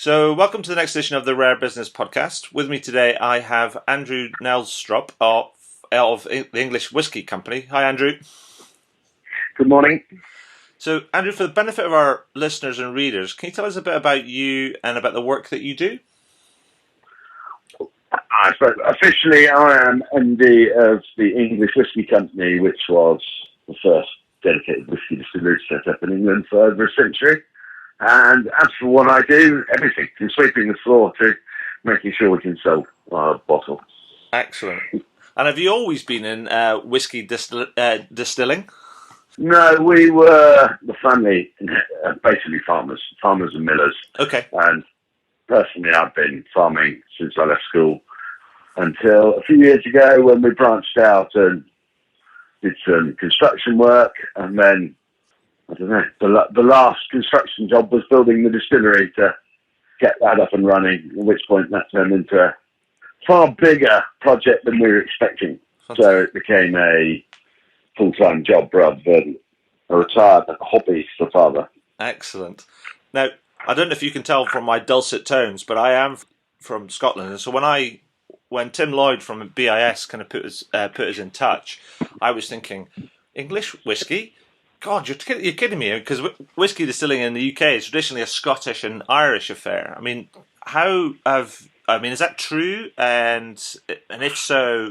So, welcome to the next edition of the Rare Business Podcast. With me today, I have Andrew Nelstrop of the English Whisky Company. Hi, Andrew. Good morning. So, Andrew, for the benefit of our listeners and readers, can you tell us a bit about you and about the work that you do? I suppose officially, I am MD of the English Whisky Company, which was the first dedicated whisky distillery set up in England for over a century. And as for what I do, everything from sweeping the floor to making sure we can sell our bottle. Excellent. And have you always been in whisky distilling? No, we were the family, basically farmers and millers. Okay. And personally, I've been farming since I left school until a few years ago when we branched out and did some construction work, and then I don't know, the last construction job was building the distillery to get that up and running, at which point that turned into a far bigger project than we were expecting. So it became a full-time job rather than a retired hobby for father. Excellent. Now, I don't know if you can tell from my dulcet tones, but I am from Scotland, and so when Tim Lloyd from BIS kind of put us in touch, I was thinking, English whiskey? God, you're kidding me, because whiskey distilling in the UK is traditionally a Scottish and Irish affair. I mean, is that true? And if so,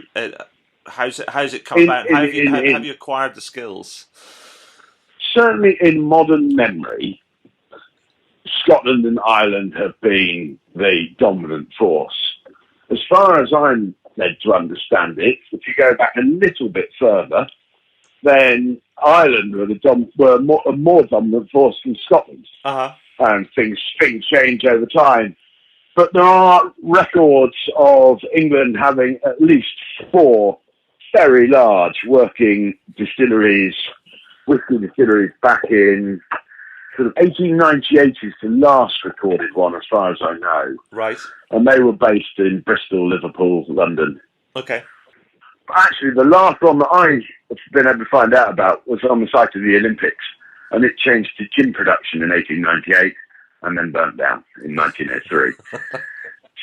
how's it come about? How have you acquired the skills? Certainly in modern memory, Scotland and Ireland have been the dominant force. As far as I'm led to understand it, if you go back a little bit further, then Ireland were a more dominant force than Scotland. Uh-huh. And things change over time. But there are records of England having at least 4 very large working distilleries, whisky distilleries, back in sort of 1898 is the last recorded one, as far as I know. Right. And they were based in Bristol, Liverpool, London. Okay. Actually, the last one that I've been able to find out about was on the site of the Olympics, and it changed to gin production in 1898 and then burnt down in 1903.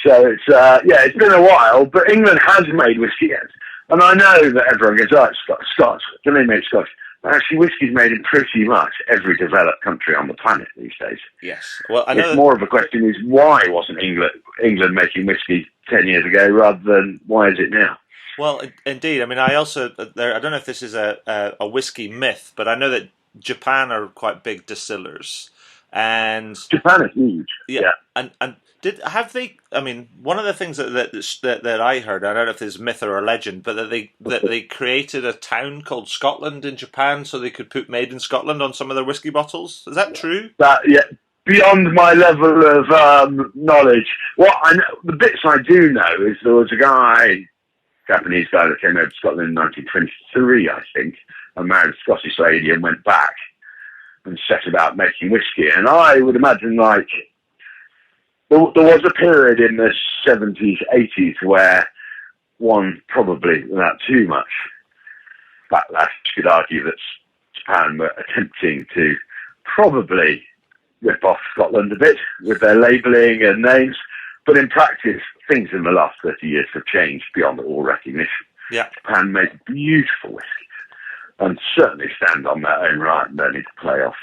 So it's been a while, but England has made whiskey yet. And I know that everyone goes, it's Scotch. Don't they make Scotch? Actually, whiskey's made in pretty much every developed country on the planet these days. Yes. Well, I know it's more of a question is why wasn't England making whiskey 10 years ago rather than why is it now? Well, indeed. I mean, I don't know if this is a whiskey myth, but I know that Japan are quite big distillers, and Japan is huge. Yeah. And have they? I mean, one of the things that I heard, I don't know if this is myth or a legend, but that they created a town called Scotland in Japan so they could put "Made in Scotland" on some of their whiskey bottles. Is that true? Beyond my level of knowledge. What I know, the bits I do know is there was a Japanese guy that came over to Scotland in 1923, I think, and married a Scottish lady and went back and set about making whiskey. And I would imagine, there was a period in the 70s, 80s where one probably, without too much backlash, could argue that Japan were attempting to probably rip off Scotland a bit with their labelling and names. But in practice, things in the last 30 years have changed beyond all recognition. Yeah. Japan makes beautiful whiskey and certainly stand on their own right and don't need to play off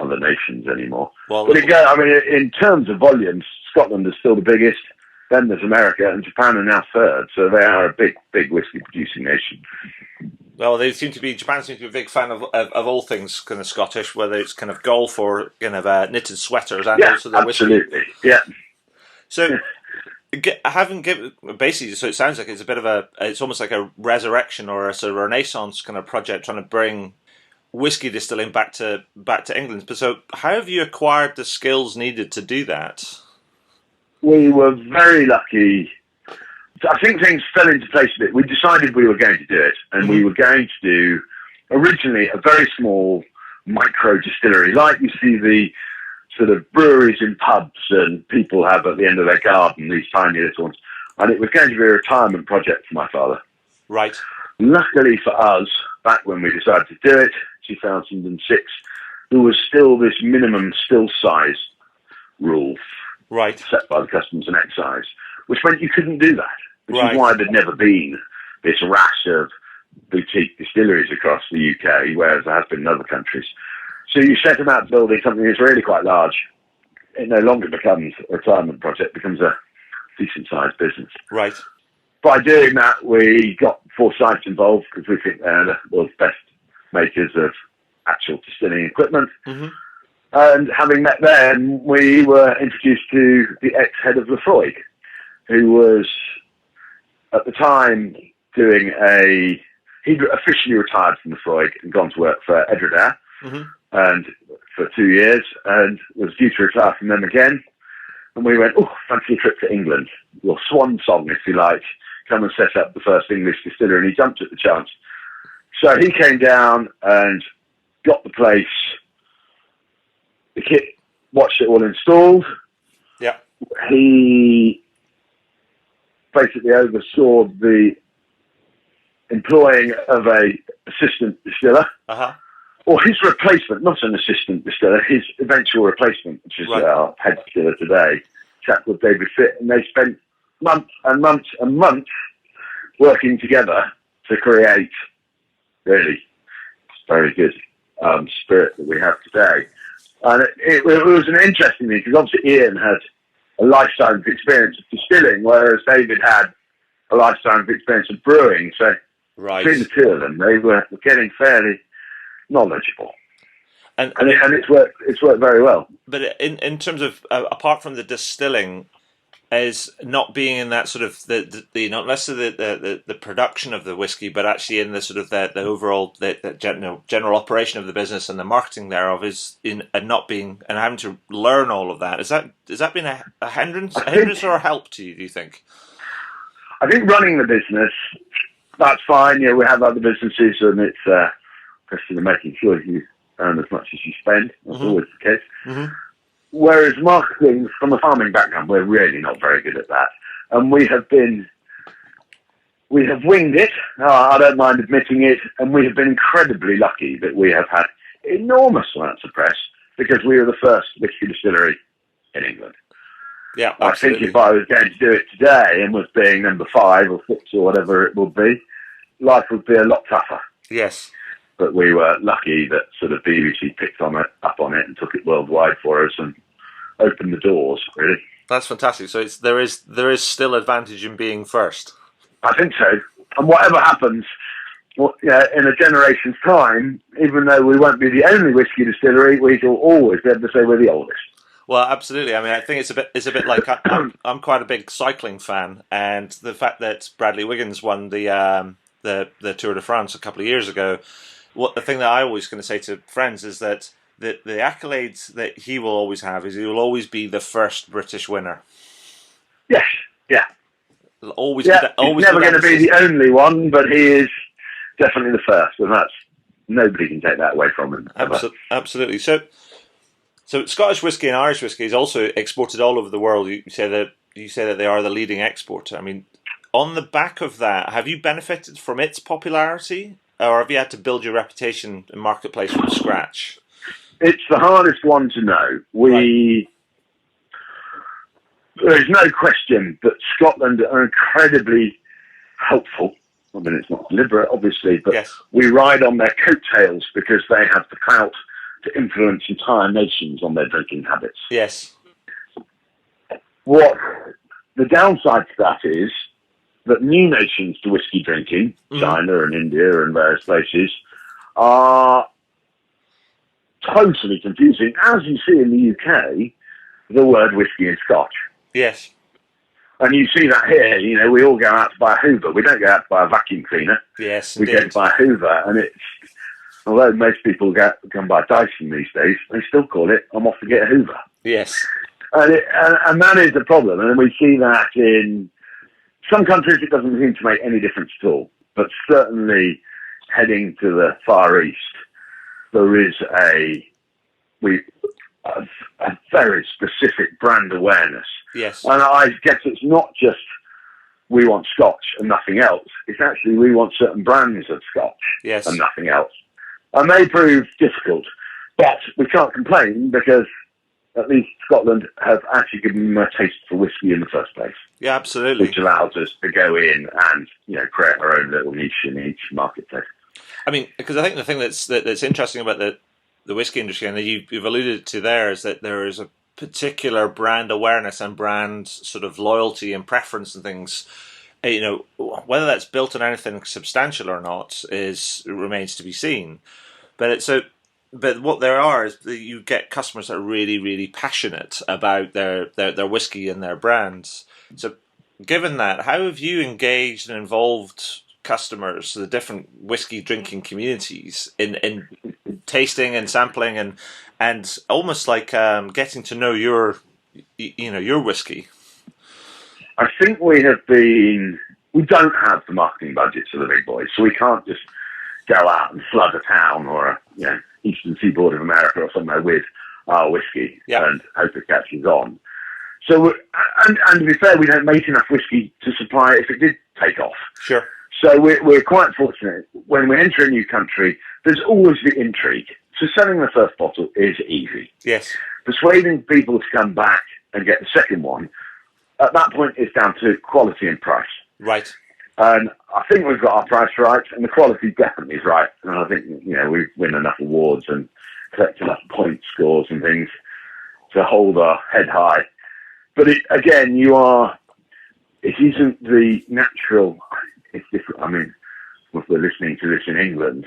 other nations anymore. Well, but again, I mean, in terms of volumes, Scotland is still the biggest. Then there's America, and Japan are now third. So they are a big whiskey producing nation. Well, Japan seems to be a big fan of all things kind of Scottish, whether it's kind of golf or kind of knitted sweaters and also the whiskey. Absolutely, yeah. So, basically, so it sounds like it's almost like a resurrection or a sort of Renaissance kind of project trying to bring whiskey distilling back to England. But so, how have you acquired the skills needed to do that? We were very lucky. I think things fell into place a bit. We decided we were going to do it, and we were going to do originally a very small micro distillery, like you see the sort of breweries in pubs and people have at the end of their garden, these tiny little ones. And it was going to be a retirement project for my father. Right. Luckily for us, back when we decided to do it, 2006, there was still this minimum still size rule Right. set by the Customs and Excise, which meant you couldn't do that, which Right. is why there'd never been this rash of boutique distilleries across the UK, whereas there has been in other countries. So you set about building something that's really quite large. It no longer becomes a retirement project, it becomes a decent-sized business. Right. By doing that, we got 4 sites involved because we think they're the world's best makers of actual distilling equipment. Mm-hmm. And having met them, we were introduced to the ex-head of Lefroy, who was, at the time, he'd officially retired from Lefroy and gone to work for Edredare, Mm-hmm. and for 2 years, and was due to retire from them again. And we went, fancy a trip to England. Well, swan song, if you like. Come and set up the first English distillery, and he jumped at the chance. So he came down and got the place, the kit, watched it all installed. Yeah. He basically oversaw the employing of a assistant distiller, Uh-huh. or his replacement, not an assistant distiller, his eventual replacement, which is Right. our head distiller today, a chap called David Fitt, and they spent months and months and months working together to create really very good spirit that we have today. And it was an interesting thing, because obviously Ian had a lifetime of experience of distilling, whereas David had a lifetime of experience of brewing. So Right. between the two of them, they were getting fairly knowledgeable. And it's worked very well. But in terms of apart from the distilling, as not being in that sort of the not necessarily the production of the whiskey, but actually in the sort of the overall the general operation of the business and the marketing thereof, is in and not being and having to learn all of that. Has that been a hindrance or a help to you? Do you think? I think running the business, that's fine. Yeah, we have other businesses, and it's a question of making sure you earn as much as you spend. That's Mm-hmm. always the case. Mm-hmm. Whereas marketing, from a farming background, we're really not very good at that. And we have winged it. I don't mind admitting it. And we have been incredibly lucky that we have had enormous amounts of press, because we were the first whiskey distillery in England. Yeah, I absolutely. think if I was going to do it today and was being number 5 or 6 or whatever it would be, life would be a lot tougher. Yes. But we were lucky that sort of BBC picked up on it and took it worldwide for us and opened the doors, really. That's fantastic. So there is still advantage in being first. I think so. And whatever happens, in a generation's time, even though we won't be the only whiskey distillery, we shall always be able to say we're the oldest. Well, absolutely. I mean, I think it's a bit like I'm quite a big cycling fan, and the fact that Bradley Wiggins won the Tour de France a couple of years ago. The thing that I always going to say to friends is that the accolades that he will always have is he will always be the first British winner. Yes, yeah. Always, he's never going to be the only one, but he is definitely the first, and nobody can take that away from him. Absolutely. So Scottish whisky and Irish whisky is also exported all over the world. You say that they are the leading exporter. I mean, on the back of that, have you benefited from its popularity, or have you had to build your reputation in marketplace from scratch? It's the hardest one to know. There's no question that Scotland are incredibly helpful. I mean, it's not deliberate, obviously, but yes. We ride on their coattails because they have the clout to influence entire nations on their drinking habits. Yes. What the downside to that is that new nations to whiskey drinking, China and India and various places, are totally confusing, as you see in the UK, the word whiskey and Scotch. Yes. And you see that here, we all go out to buy a Hoover. We don't go out to buy a vacuum cleaner. Yes, we go to buy a Hoover, and although most people go and buy Dyson these days, they still call it, I'm off to get a Hoover. Yes. And that is the problem. And we see that in some countries it doesn't seem to make any difference at all. But certainly heading to the Far East, there is a very specific brand awareness. Yes. And I guess it's not just we want Scotch and nothing else. It's actually we want certain brands of Scotch and nothing else. And they prove difficult. But we can't complain because at least Scotland have actually given them a taste for whiskey in the first place. Yeah, absolutely. Which allows us to go in and create our own little niche in each marketplace. I mean, because I think the thing that's interesting about the whiskey industry, and that you've alluded to there, is that there is a particular brand awareness and brand sort of loyalty and preference and things. Whether that's built on anything substantial or not remains to be seen. But what there are is that you get customers that are really, really passionate about their whiskey and their brands. So, given that, how have you engaged and involved customers, the different whiskey drinking communities, in tasting and sampling and almost like getting to know your whiskey? I think we don't have the marketing budgets of the big boys, so we can't just go out and flood a town or eastern seaboard of America or somewhere with our whiskey and hope it catches on. So, and to be fair, we don't make enough whiskey to supply it if it did take off. Sure. So we're quite fortunate. When we enter a new country, there's always the intrigue. So selling the first bottle is easy. Yes. Persuading people to come back and get the second one, at that point, it's down to quality and price. Right. And I think we've got our price right, and the quality definitely is right. And I think, we win enough awards and collect enough point scores and things to hold our head high. But it isn't the natural, it's different. I mean, if we're listening to this in England,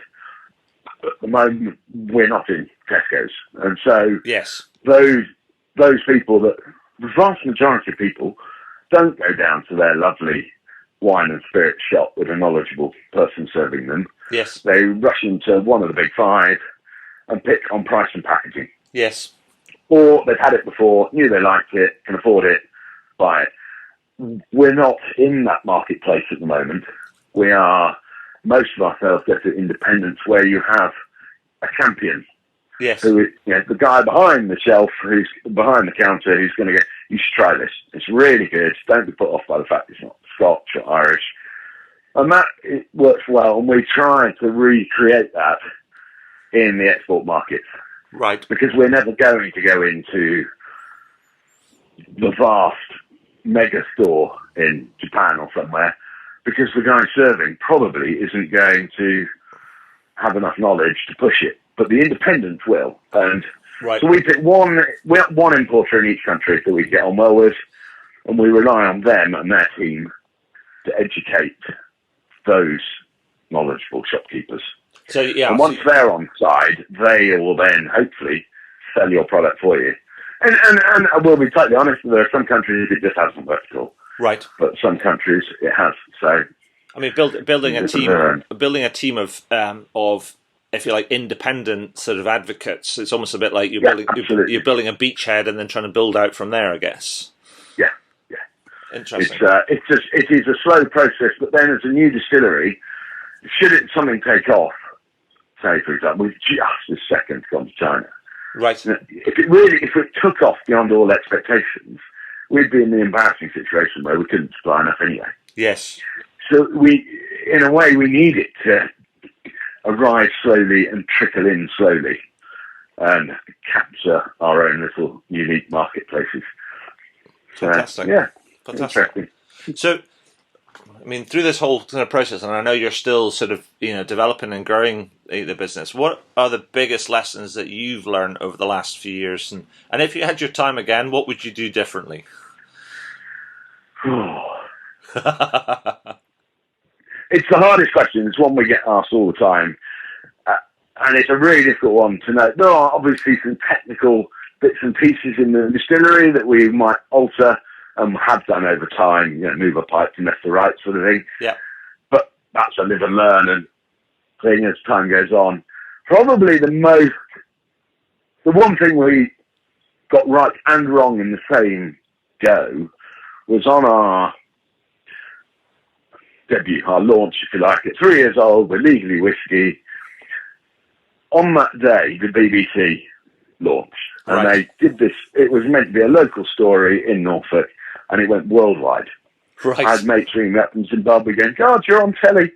at the moment, we're not in Tesco's. And so yes, those people, the vast majority of people, don't go down to their lovely wine and spirit shop with a knowledgeable person serving them. Yes. They rush into one of the big five and pick on price and packaging. Yes. Or they've had it before, knew they liked it, can afford it, buy it. We're not in that marketplace at the moment. Most of our sales go to independents where you have a champion. Yes. Who, the guy behind the shelf, who's behind the counter, who's going to go, you should try this. It's really good. Don't be put off by the fact it's not Scotch or Irish. And that it works well, and we try to recreate that in the export markets. Right. Because we're never going to go into the vast mega store in Japan or somewhere, because the guy serving probably isn't going to have enough knowledge to push it. But the independents will. And right. So we pick one importer in each country that we get on well with, and we rely on them and their team to educate those knowledgeable shopkeepers. So and once they're on side, they will then hopefully sell your product for you. And we'll be totally honest, there are some countries it just hasn't worked at all. Right. But some countries it has. So I mean, building a team of if you like independent sort of advocates. It's almost a bit like you're building a beachhead and then trying to build out from there, I guess. Yeah. Interesting. It is a slow process, but then as a new distillery, should something take off, say for example, we've just this second gone to China. Right. If it took off beyond all expectations, we'd be in the embarrassing situation where we couldn't supply enough anyway. Yes. So in a way, we need it to arrive slowly and trickle in slowly and capture our own little unique marketplaces. Fantastic. Fantastic. Interesting. So, I mean, through this whole kind of process, and I know you're still sort of, developing and growing the business, what are the biggest lessons that you've learned over the last few years? And if you had your time again, what would you do differently? It's the hardest question. It's one we get asked all the time. And it's a really difficult one to know. There are obviously some technical bits and pieces in the distillery that we might alter and have done over time, move a pipe to left to right sort of thing. Yeah. But that's a live and learn and thing as time goes on. Probably the one thing we got right and wrong in the same go was on our debut, our launch, if you like. At 3 years old, we're legally whiskey. On that day, the BBC launched. And they did this. It was meant to be a local story in Norfolk, and it went worldwide. Right. I had mates ringing up from Zimbabwe going, God, you're on telly.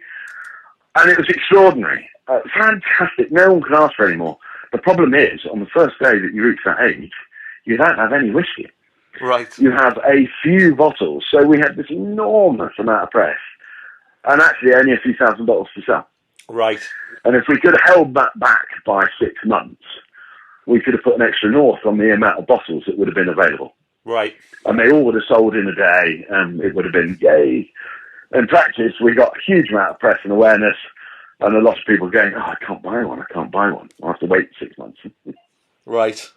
And it was extraordinary. Fantastic. No one can ask for any more. The problem is, on the first day that you reach that age, you don't have any whiskey. Right. You have a few bottles. So we had this enormous amount of press, and actually only a few thousand bottles to sell. Right. And if we could have held that back by 6 months, we could have put an extra north on the amount of bottles that would have been available. Right. And they all would have sold in a day, and it would have been, yay. In practice, we got a huge amount of press and awareness, and a lot of people going, I can't buy one. I'll have to wait 6 months. Right.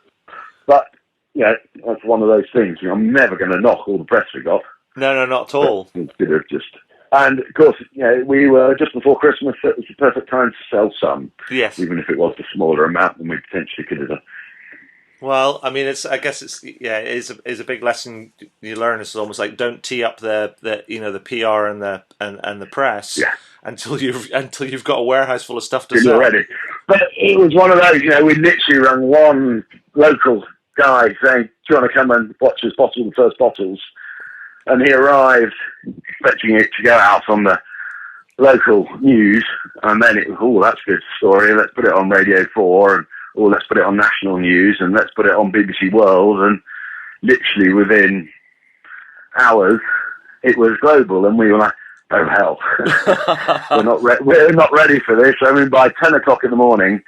But, that's one of those things. I'm never going to knock all the press we got. No, not at all. It's good of just... And, of course, we were just before Christmas, so it was the perfect time to sell some. Yes. Even if it was a smaller amount than we potentially could have done. Well, I mean, it is a big lesson you learn. It's almost like don't tee up the PR and the press until you've got a warehouse full of stuff to sell. Ready. But it was one of those, we literally rang one local guy saying, do you want to come and watch us bottle the first bottles? And he arrived expecting it to go out on the local news, and then it was, that's a good story, let's put it on Radio 4, and let's put it on national news, and let's put it on BBC World, and literally within hours, it was global, and we were like, oh hell, we're not ready for this. I mean, by 10 o'clock in the morning,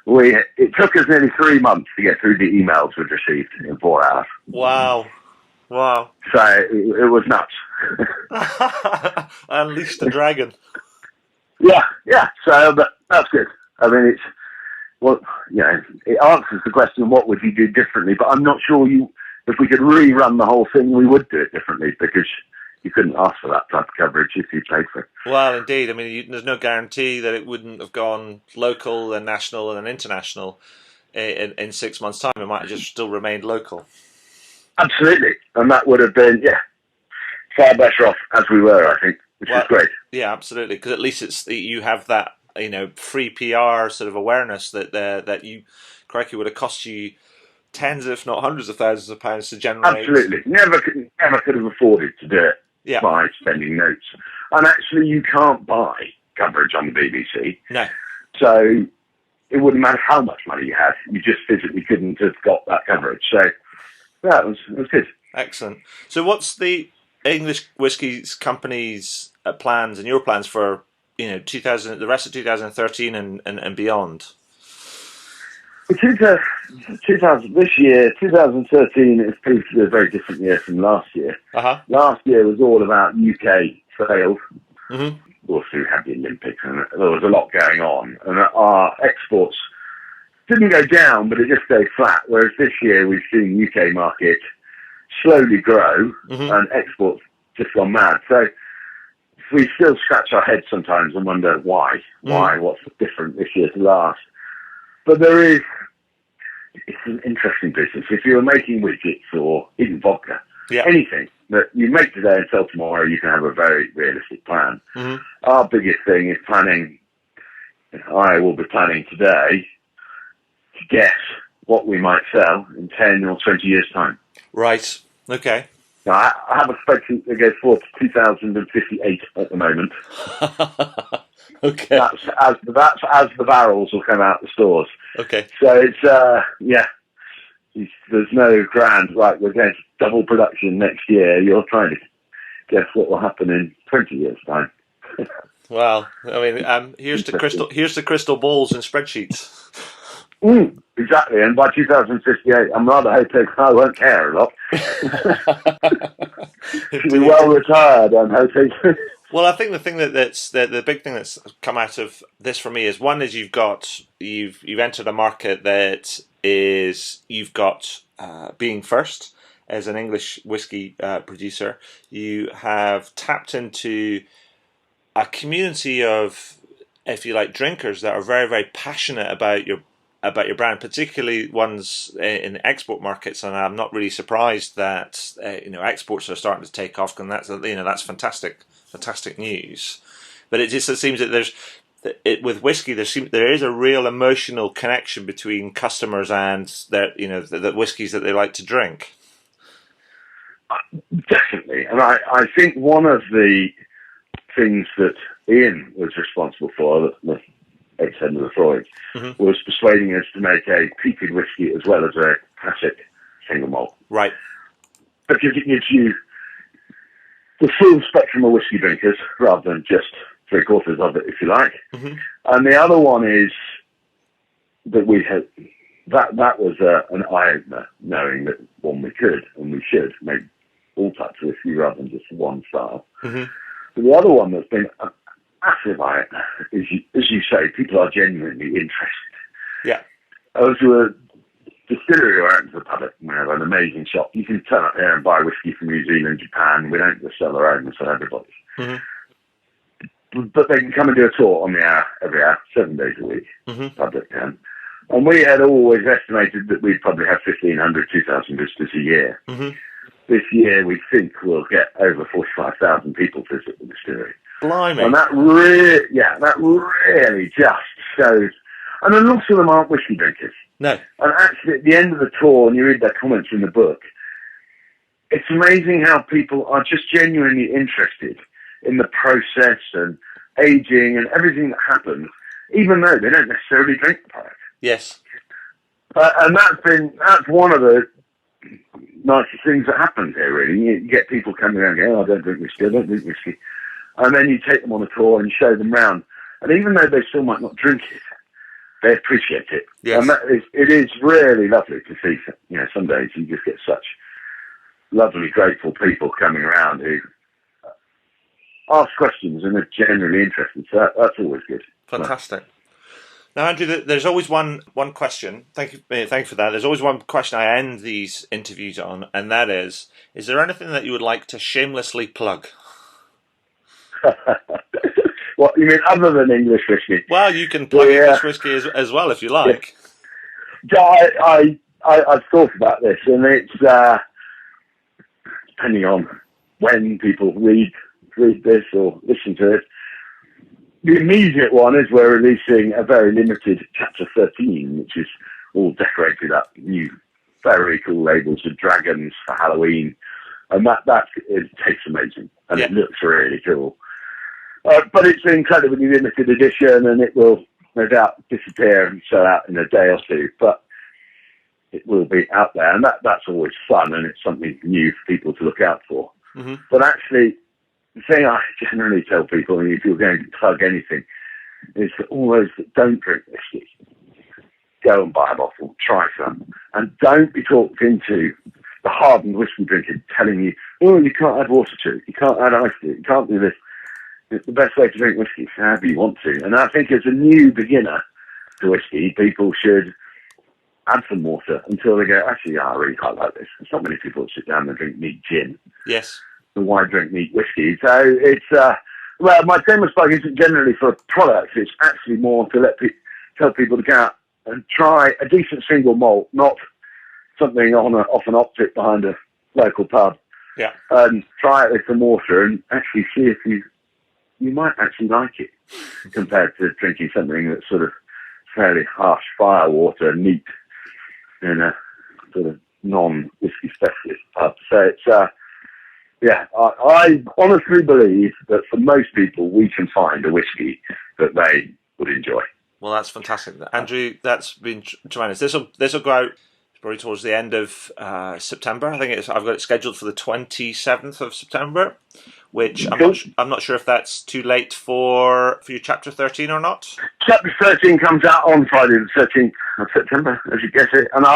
it took us nearly 3 months to get through the emails we'd received in 4 hours. Wow. So it was nuts. Unleashed the dragon. Yeah. So that's good. I mean, it answers the question, what would you do differently? But I'm not sure if we could rerun the whole thing, we would do it differently, because you couldn't ask for that type of coverage if you paid for it. Well, indeed. I mean, there's no guarantee that it wouldn't have gone local and national and international in 6 months' time. It might have just still remained local. Absolutely. And that would have been, far better off as we were, I think, which is great. Yeah, absolutely. Because at least you have that, free PR sort of awareness that you, crikey, would have cost you tens, if not hundreds of thousands of pounds to generate. Absolutely. Never could have afforded to do it by spending notes. And actually, you can't buy coverage on the BBC. No. So it wouldn't matter how much money you had. You just physically couldn't have got that coverage. So it was good. Excellent. So what's the English Whiskies Company's plans and your plans for the rest of 2013 and beyond? This year, 2013, is proved to be a very different year from last year. Uh-huh. Last year was all about UK sales. Mm-hmm. Also, we had the Olympics, and there was a lot going on. And our exports didn't go down, but it just stayed flat. Whereas this year, we've seen the UK market slowly grow, and exports just gone mad. So we still scratch our heads sometimes and wonder why. What's different this year to last? But it's an interesting business. If you're making widgets or even vodka, anything that you make today and sell tomorrow, you can have a very realistic plan. Mm-hmm. Our biggest thing is planning. I will be planning today to guess what we might sell in 10 or 20 years' time. Right. Okay. Now, I have a spreadsheet that goes forward to 2058 at the moment. Okay. That's as the barrels will come out the stores. Okay. So there's no grand, right, we're going to double production next year. You're trying to guess what will happen in 20 years' time. Well, I mean, here's the crystal balls and spreadsheets. Exactly, and by 2058, I'm rather hoping I won't care a lot. To be well retired, I'm hoping. Well, I think the thing that's the big thing that's come out of this for me is one is you've entered a market that is you've got being first as an English whiskey producer. You have tapped into a community of, if you like, drinkers that are very, very passionate about your brand, particularly ones in export markets, and I'm not really surprised that exports are starting to take off, and that's fantastic news. But it seems that with whiskey there is a real emotional connection between customers and the whiskies that they like to drink. Definitely, and I think one of the things that Ian was responsible for, the ex-head of the Freud, was persuading us to make a peated whiskey as well as a classic single malt. Right. Because it gives you the full spectrum of whiskey drinkers rather than just three-quarters of it, if you like. Mm-hmm. And the other one is that we had, that was an eye-opener, knowing that, one, we could and we should make all types of whiskey rather than just one style. Mm-hmm. But the other one that's been a massive eye-opener is, as you say, people are genuinely interested. Yeah. I was to a distillery or out to the public, we have an amazing shop. You can turn up there and buy whiskey from New Zealand, Japan. We don't just sell our own, we sell everybody's. Mm-hmm. But they can come and do a tour on the hour, every hour, 7 days a week, Mm-hmm. public can. And we had always estimated that we'd probably have 1,500, 2,000 visitors a year. Mm-hmm. This year, we think we'll get over 45,000 people visit the distillery. Blimey. And that really just shows. And a lot of them aren't whiskey drinkers. No. And actually, at the end of the tour, and you read their comments in the book, it's amazing how people are just genuinely interested in the process and aging and everything that happens, even though they don't necessarily drink the product. Yes. And that's one of the nicest things that happens here, really. You get people coming around and going, I don't drink whiskey. And then you take them on a tour and you show them around. And even though they still might not drink it, they appreciate it. Yes. And it is really lovely to see. You know, some days you just get such lovely, grateful people coming around who ask questions and are generally interested. So that's always good. Fantastic. Now, Andrew, there's always one question. Thank you for that. There's always one question I end these interviews on, and that is there anything that you would like to shamelessly plug? What, you mean other than English whiskey? Well, you can plug English whiskey as well if you like. Yeah. I've thought about this, and it's depending on when people read this or listen to it. The immediate one is we're releasing a very limited Chapter 13, which is all decorated up, new, very cool labels with dragons for Halloween, and that it tastes amazing, and it looks really cool. But it's an incredibly limited edition, and it will no doubt disappear and sell out in a day or two, but it will be out there, and that's always fun, and it's something new for people to look out for. Mm-hmm. But actually, the thing I generally tell people, and if you're going to plug anything, is that all those that don't drink whiskey, go and buy a bottle, try some, and don't be talked into the hardened whiskey drinker telling you, oh, you can't add water to it, you can't add ice to it, you can't do this. It's the best way to drink whiskey is however you want to. And I think as a new beginner to whiskey, people should add some water until they go, actually, I really quite like this. There's not many people that sit down and drink neat gin. Yes. And why drink neat whiskey? So it's, well, my famous plug isn't generally for a product. It's actually more to tell people to go out and try a decent single malt, not something off an optic behind a local pub. Yeah. And try it with some water and actually see if you might actually like it compared to drinking something that's sort of fairly harsh fire water, neat, in a sort of non-whiskey specialist pub. So it's, yeah, I honestly believe that for most people, we can find a whiskey that they would enjoy. Well, that's fantastic, Andrew. That's been tremendous. This will go out probably towards the end of September. I think I've got it scheduled for the 27th of September, which I'm not sure if that's too late for your Chapter 13 or not. Chapter 13 comes out on Friday the 13th of September, as you guess it. And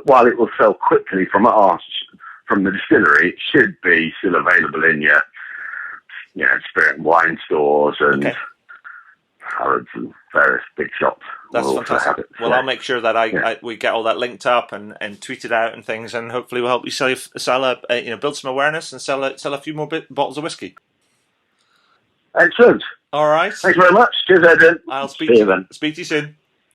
while it will sell quickly from the distillery, it should be still available in your spirit and wine stores and Harrods and various big shops. That's fantastic. Well, I'll make sure that we get all that linked up and tweet it out and things, and hopefully we'll help you build some awareness and sell a few more bottles of whiskey. Excellent. All right. Thanks very much. Cheers, Adrian. I'll speak to you soon.